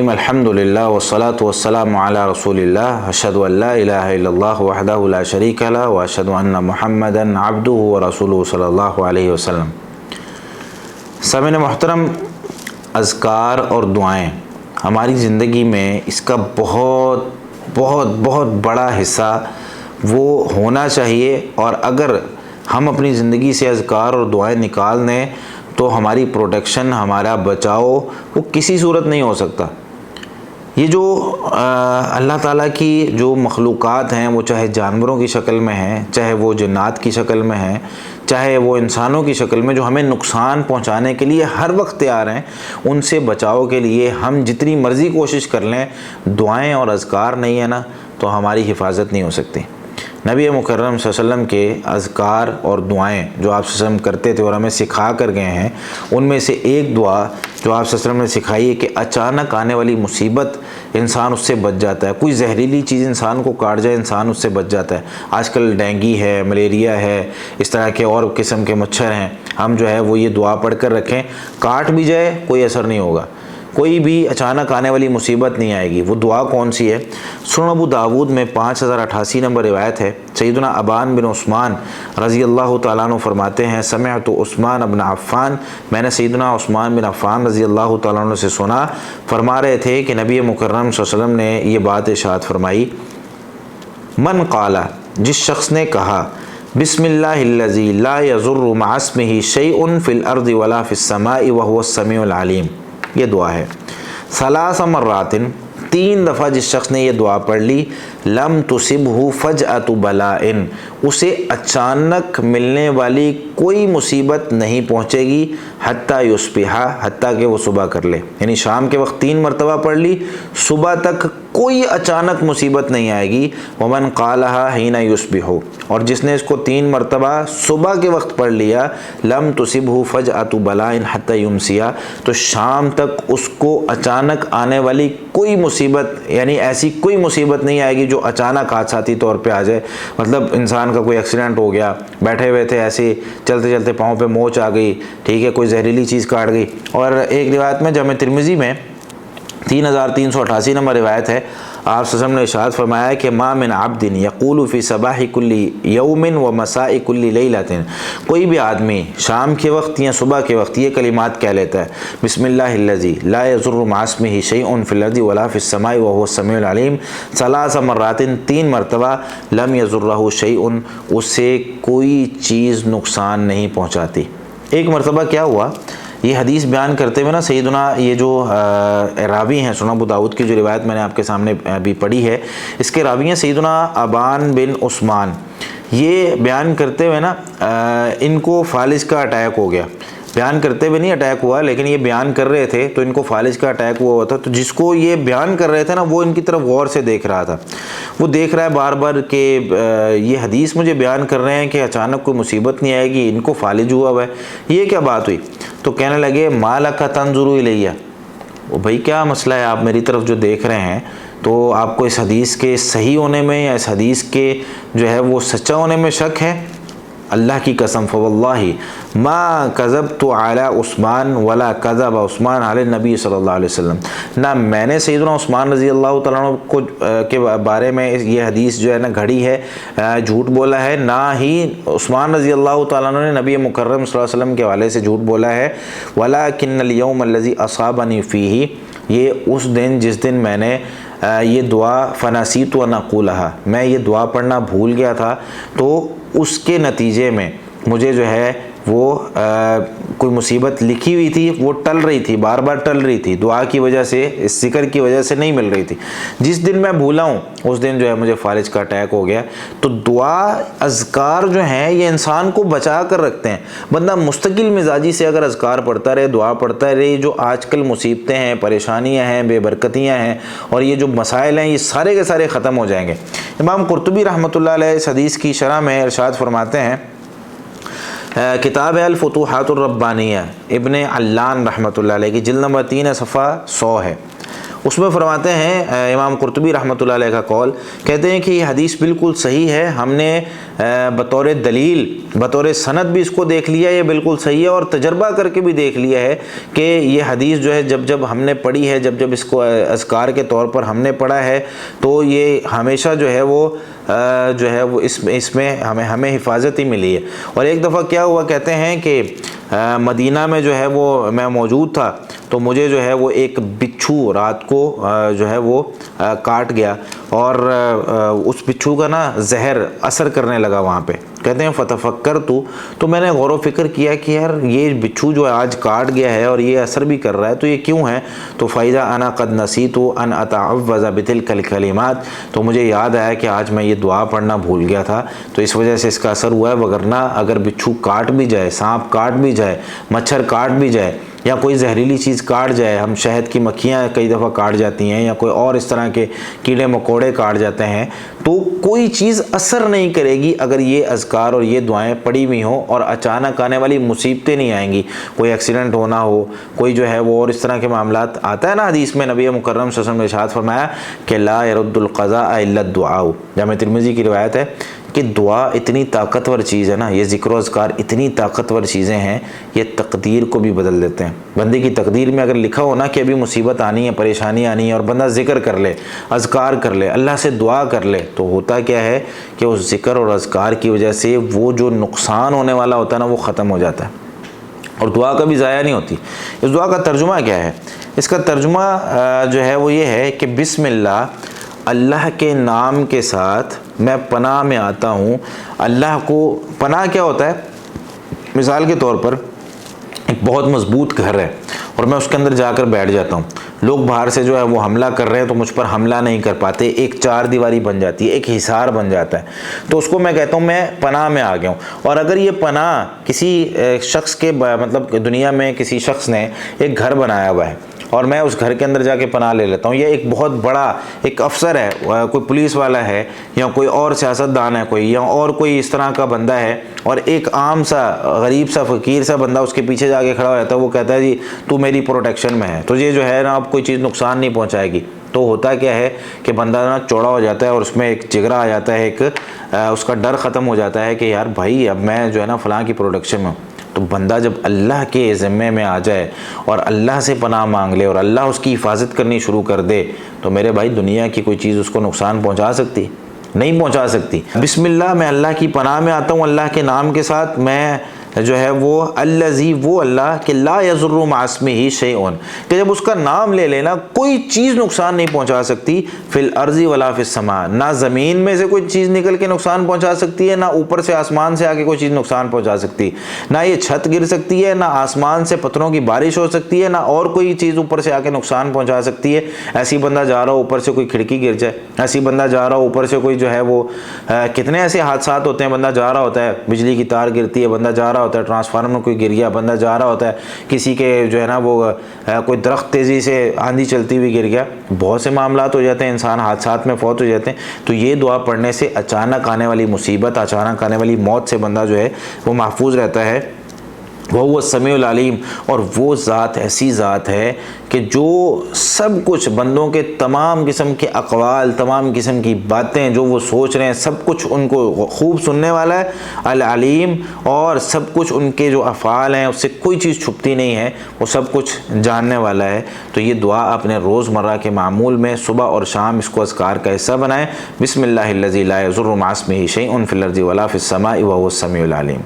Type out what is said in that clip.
الحمدللہ والصلاة والسلام علی رسول اللہ اشہد ان لا الہ الا اللہ وحدہ لا شریک لہ واشہد ان محمدا عبدہ ورسولہ صلی اللہ علیہ وسلم۔ سامعین محترم، اذکار اور دعائیں ہماری زندگی میں اس کا بہت بہت بہت بڑا حصہ وہ ہونا چاہیے، اور اگر ہم اپنی زندگی سے اذکار اور دعائیں نکال دیں تو ہماری پروٹیکشن، ہمارا بچاؤ وہ کسی صورت نہیں ہو سکتا۔ یہ جو اللہ تعالیٰ کی جو مخلوقات ہیں، وہ چاہے جانوروں کی شکل میں ہیں، چاہے وہ جنات کی شکل میں ہیں، چاہے وہ انسانوں کی شکل میں، جو ہمیں نقصان پہنچانے کے لیے ہر وقت تیار ہیں، ان سے بچاؤ کے لیے ہم جتنی مرضی کوشش کر لیں، دعائیں اور اذکار نہیں ہے نا تو ہماری حفاظت نہیں ہو سکتی۔ نبی مکرم صلی اللہ علیہ وسلم کے اذکار اور دعائیں جو آپ صلی اللہ علیہ وسلم کرتے تھے اور ہمیں سکھا کر گئے ہیں، ان میں سے ایک دعا جو آپ صلی اللہ علیہ وسلم نے سکھائی ہے کہ اچانک آنے والی مصیبت انسان اس سے بچ جاتا ہے، کوئی زہریلی چیز انسان کو کاٹ جائے انسان اس سے بچ جاتا ہے۔ آج کل ڈینگی ہے، ملیریا ہے، اس طرح کے اور قسم کے مچھر ہیں، ہم جو ہے وہ یہ دعا پڑھ کر رکھیں، کاٹ بھی جائے کوئی اثر نہیں ہوگا، کوئی بھی اچانک آنے والی مصیبت نہیں آئے گی۔ وہ دعا کون سی ہے؟ سنن ابو داود میں 5088 نمبر روایت ہے، سیدنا ابان بن عثمان رضی اللہ تعالیٰ عنہ فرماتے ہیں، سمعت عثمان بن عفان، میں نے سیدنا عثمان بن عفان رضی اللہ تعالیٰ عنہ سے سنا، فرما رہے تھے کہ نبی مکرم صلی اللہ علیہ وسلم نے یہ بات ارشاد فرمائی، من قال، جس شخص نے کہا، بسم اللہ الذی لا یضر مع اسمہ شیء فی الارض ولا فی السماء وہو السمیع العلیم، یہ دعا ہے۔ ثلاث مرات، 3 دفعہ جس شخص نے یہ دعا پڑھ لی، لم تصبہ فجأۃ بلاء، اسے اچانک ملنے والی کوئی مصیبت نہیں پہنچے گی، حتیٰ یصبح، حتیٰ کہ وہ صبح کر لے، یعنی شام کے وقت 3 مرتبہ پڑھ لی، صبح تک کوئی اچانک مصیبت نہیں آئے گی۔ ومن قالها حین یصبح، اور جس نے اس کو 3 مرتبہ صبح کے وقت پڑھ لیا، لم تصبہ فجأۃ بلاء حتیٰ یمسی، تو شام تک اس کو اچانک آنے والی کوئی مصیبت، یعنی ایسی کوئی مصیبت نہیں آئے گی جو اچانک حادثاتی طور پہ آ جائے۔ مطلب انسان کا کوئی ایکسیڈنٹ ہو گیا، بیٹھے ہوئے تھے ایسے چلتے چلتے پاؤں پہ موچ آ گئی، ٹھیک ہے، کوئی زہریلی چیز کاٹ گئی۔ اور ایک روایت میں جامع ترمذی میں 3388 نمبر روایت ہے، آپ صلی اللہ علیہ وسلم نے ارشاد فرمایا کہ ما من عبد یقول فی صباح کل یوم و مساء کل لیلۃ، کوئی بھی آدمی شام کے وقت یا صبح کے وقت یہ کلمات کہہ لیتا ہے، بسم اللہ الذی لا یضر مع اسمہ شیء فی الارض ولا فی السماء وہو السمیع العلیم، 3 مرات، 3 مرتبہ، لم یضرہ شیء، اس سے کوئی چیز نقصان نہیں پہنچاتی۔ ایک مرتبہ کیا ہوا، یہ حدیث بیان کرتے ہوئے نا سیدنا یہ جو راوی ہیں، سنن ابو داؤد کی جو روایت میں نے آپ کے سامنے ابھی پڑھی ہے، اس کے راوی ہیں سیدنا ابان بن عثمان۔ یہ بیان کرتے ہوئے نا ان کو فالج کا اٹیک ہو گیا، بیان کرتے ہوئے نہیں اٹیک ہوا، لیکن یہ بیان کر رہے تھے تو ان کو فالج کا اٹیک ہوا تھا۔ تو جس کو یہ بیان کر رہے تھے نا وہ ان کی طرف غور سے دیکھ رہا تھا، وہ دیکھ رہا ہے بار بار کہ یہ حدیث مجھے بیان کر رہے ہیں کہ اچانک کوئی مصیبت نہیں آئے گی، ان کو فالج ہوا ہوا ہے، یہ کیا بات ہوئی؟ تو کہنے لگے ما لک تنظر الیہ، وہ بھائی کیا مسئلہ ہے، آپ میری طرف جو دیکھ رہے ہیں تو آپ کو اس حدیث کے صحیح ہونے میں یا اس حدیث کے جو ہے وہ سچا ہونے میں شک ہے؟ اللہ کی قسم فواللہ ما کذبت علی عثمان ولا کذب عثمان علی النبی صلی اللہ علیہ وسلم، نہ میں نے سیدنا عثمان رضی اللہ تعالیٰ عنہ کو کے بارے میں یہ حدیث جو ہے نا گھڑی ہے، جھوٹ بولا ہے، نہ ہی عثمان رضی اللہ تعالیٰ عنہ نے نبی مکرم صلی اللہ علیہ وسلم کے حوالے سے جھوٹ بولا ہے۔ ولکن الیوم الذی اصابنی فیہ، یہ اس دن جس دن میں نے یہ دعا فنسیت ان اقولھا، میں یہ دعا پڑھنا بھول گیا تھا، تو اس کے نتیجے میں مجھے جو ہے وہ کوئی مصیبت لکھی ہوئی تھی، وہ ٹل رہی تھی، بار بار ٹل رہی تھی، دعا کی وجہ سے، اس ذکر کی وجہ سے نہیں مل رہی تھی۔ جس دن میں بھولا ہوں اس دن جو ہے مجھے فالج کا اٹیک ہو گیا۔ تو دعا، اذکار جو ہیں یہ انسان کو بچا کر رکھتے ہیں۔ بندہ مستقل مزاجی سے اگر اذکار پڑھتا رہے، دعا پڑھتا رہے، جو آج کل مصیبتیں ہیں، پریشانیاں ہیں، بے برکتیاں ہیں اور یہ جو مسائل ہیں، یہ سارے کے سارے ختم ہو جائیں گے۔ امام قرطبی رحمۃ اللہ علیہ اس حدیث کی شرح میں ارشاد فرماتے ہیں، کتاب الفتوحات الربانیہ ابن علان رحمۃ اللہ علیہ کی جلد نمبر 3 صفحہ 100 ہے، اس میں فرماتے ہیں امام قرطبی رحمۃ اللہ علیہ کا قول، کہتے ہیں کہ یہ حدیث بالکل صحیح ہے، ہم نے بطور دلیل بطور سند بھی اس کو دیکھ لیا، یہ بالکل صحیح ہے، اور تجربہ کر کے بھی دیکھ لیا ہے کہ یہ حدیث جو ہے جب ہم نے پڑھی ہے، جب اس کو اذکار کے طور پر ہم نے پڑھا ہے، تو یہ ہمیشہ جو ہے وہ اس میں ہمیں حفاظت ہی ملی ہے۔ اور ایک دفعہ کیا ہوا، کہتے ہیں کہ مدینہ میں جو ہے وہ میں موجود تھا، تو مجھے جو ہے وہ ایک بچھو رات کو جو ہے وہ کاٹ گیا، اور اس بچھو کا نا زہر اثر کرنے لگا وہاں پہ۔ کہتے ہیں فتفکرت، تو میں نے غور و فکر کیا کہ یار یہ بچھو جو آج کاٹ گیا ہے اور یہ اثر بھی کر رہا ہے، تو یہ کیوں ہے؟ تو فَإِذَا أَنَا قَدْ نَسِيتُ أَنْ أَتَعَوَّذَ بِتِلْكَ الْكَلِمَاتِ، تو مجھے یاد آیا کہ آج میں یہ دعا پڑھنا بھول گیا تھا، تو اس وجہ سے اس کا اثر ہوا ہے، وگرنہ اگر بچھو کاٹ بھی جائے، سانپ کاٹ بھی جائے، مچھر کاٹ بھی جائے، یا کوئی زہریلی چیز کاٹ جائے، ہم شہد کی مکھیاں کئی دفعہ کاٹ جاتی ہیں، یا کوئی اور اس طرح کے کیڑے مکوڑے کاٹ جاتے ہیں، تو کوئی چیز اثر نہیں کرے گی اگر یہ اذکار اور یہ دعائیں پڑھی ہوئی ہوں، اور اچانک آنے والی مصیبتیں نہیں آئیں گی، کوئی ایکسیڈنٹ ہونا ہو، کوئی جو ہے وہ اور اس طرح کے معاملات۔ آتا ہے نا حدیث میں، نبی مکرم صلی اللہ علیہ وسلم نے ارشاد فرمایا کہ لا يرد القضاء الا الدعاء، جامع ترمذی کی روایت ہے کہ دعا اتنی طاقتور چیز ہے نا، یہ ذکر و اذکار اتنی طاقتور چیزیں ہیں، یہ تقدیر کو بھی بدل دیتے ہیں۔ بندے کی تقدیر میں اگر لکھا ہو نا کہ ابھی مصیبت آنی ہے، پریشانی آنی ہے، اور بندہ ذکر کر لے، اذکار کر لے، اللہ سے دعا کر لے، تو ہوتا کیا ہے کہ اس ذکر اور اذکار کی وجہ سے وہ جو نقصان ہونے والا ہوتا ہے نا، وہ ختم ہو جاتا ہے، اور دعا کبھی ضائع نہیں ہوتی۔ اس دعا کا ترجمہ کیا ہے؟ اس کا ترجمہ جو ہے وہ یہ ہے کہ بسم اللہ، اللہ کے نام کے ساتھ میں پناہ میں آتا ہوں۔ اللہ کو پناہ کیا ہوتا ہے؟ مثال کے طور پر ایک بہت مضبوط گھر ہے اور میں اس کے اندر جا کر بیٹھ جاتا ہوں، لوگ باہر سے جو ہے وہ حملہ کر رہے ہیں تو مجھ پر حملہ نہیں کر پاتے، ایک چار دیواری بن جاتی ہے، ایک حصار بن جاتا ہے، تو اس کو میں کہتا ہوں میں پناہ میں آ گیا ہوں۔ اور اگر یہ پناہ کسی شخص کے مطلب دنیا میں کسی شخص نے ایک گھر بنایا ہوا ہے اور میں اس گھر کے اندر جا کے پناہ لے لیتا ہوں، یا ایک بہت بڑا ایک افسر ہے، کوئی پولیس والا ہے، یا کوئی اور سیاستدان ہے کوئی، یا اور کوئی اس طرح کا بندہ ہے، اور ایک عام سا غریب سا فقیر سا بندہ اس کے پیچھے جا کے کھڑا ہو جاتا ہے، وہ کہتا ہے جی تو میری پروٹیکشن میں ہے، تو یہ جو ہے نا اب کوئی چیز نقصان نہیں پہنچائے گی، تو ہوتا کیا ہے کہ بندہ نا چوڑا ہو جاتا ہے اور اس میں ایک جگرا آ جاتا ہے، ایک اس کا ڈر ختم ہو جاتا ہے کہ یار بھائی اب میں جو ہے نا فلاں کی پروٹیکشن میں ہوں۔ تو بندہ جب اللہ کے ذمے میں آ جائے اور اللہ سے پناہ مانگ لے اور اللہ اس کی حفاظت کرنی شروع کر دے، تو میرے بھائی دنیا کی کوئی چیز اس کو نقصان پہنچا سکتی؟ نہیں پہنچا سکتی۔ بسم اللہ، میں اللہ کی پناہ میں آتا ہوں اللہ کے نام کے ساتھ، میں جو ہے وہ الذی، وہ اللہ کہ لا یضر مع اسمہ شیء، کہ جب اس کا نام لے لینا کوئی چیز نقصان نہیں پہنچا سکتی، فی الارض ولا فی السماء، نہ زمین میں سے کوئی چیز نکل کے نقصان پہنچا سکتی ہے، نہ اوپر سے آسمان سے آ کے کوئی چیز نقصان پہنچا سکتی، نہ یہ چھت گر سکتی ہے، نہ آسمان سے پتھروں کی بارش ہو سکتی ہے، نہ اور کوئی چیز اوپر سے آ کے نقصان پہنچا سکتی ہے۔ ایسی بندہ جا رہا ہو اوپر سے کوئی کھڑکی گر جائے، ایسی بندہ جا رہا ہو اوپر سے کوئی جو ہے وہ کتنے ایسے حادثات ہوتے ہیں، بندہ جا رہا ہوتا ہے بجلی کی تار گرتی ہے، بندہ جا رہا ہوتا ہے ٹرانسفارمر کوئی گر گیا، بندہ جا رہا ہوتا ہے کسی کے جو ہے نا وہ کوئی درخت تیزی سے آندھی چلتی ہوئی گر گیا، بہت سے معاملات ہو جاتے ہیں، انسان حادثات میں فوت ہو جاتے ہیں۔ تو یہ دعا پڑھنے سے اچانک آنے والی مصیبت، اچانک آنے والی موت سے بندہ جو ہے وہ محفوظ رہتا ہے۔ وہ السمیع العلیم، اور وہ ذات ایسی ذات ہے کہ جو سب کچھ بندوں کے تمام قسم کے اقوال، تمام قسم کی باتیں جو وہ سوچ رہے ہیں، سب کچھ ان کو خوب سننے والا ہے، العلیم، اور سب کچھ ان کے جو افعال ہیں اس سے کوئی چیز چھپتی نہیں ہے، وہ سب کچھ جاننے والا ہے۔ تو یہ دعا اپنے روزمرہ کے معمول میں صبح اور شام اس کو اذکار کا حصہ بنائیں۔ بسم اللہ الذی لا یضر مع اسمہ شیء فی الارض ولا فی السماء وهو السمیع العلیم۔